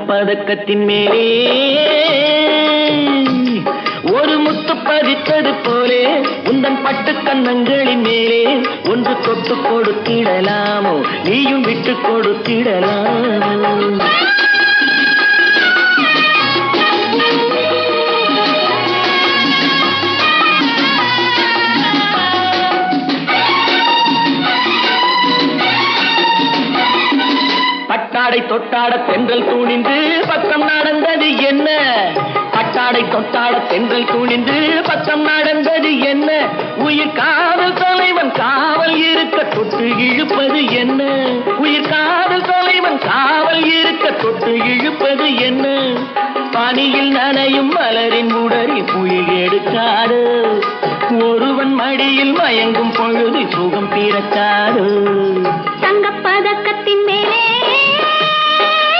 பதக்கத்தின் மேலே ஒரு முத்து பதித்தது போலே உந்தன் பட்டு கன்னங்களின் மேலே ஒன்று தொட்டு கொடுத்திடலாமோ நீயும் விட்டு கொடுத்திடலாமோ பட்டாடை தொட்டாட தென்றல் துணிந்து பக்கம் நடந்தது என்ன பட்டாடை தொட்டாட தென்றல் துணிந்து பக்கம் நடந்தது என்ன உயிர் காதல் தலைவன் காவல் இருக்க தொட்டு இழுப்பது என்ன உயிர் காதல் தலைவன் காவல் இருக்க தொட்டு இழுப்பது என்ன பனியில் நனையும் மலரின் உடறி புயல் எடுக்காது ஒருவன் மடியில் மயங்கும் பொழுது சுகம் பிறக்காது தங்கப்பதக்கத்தின்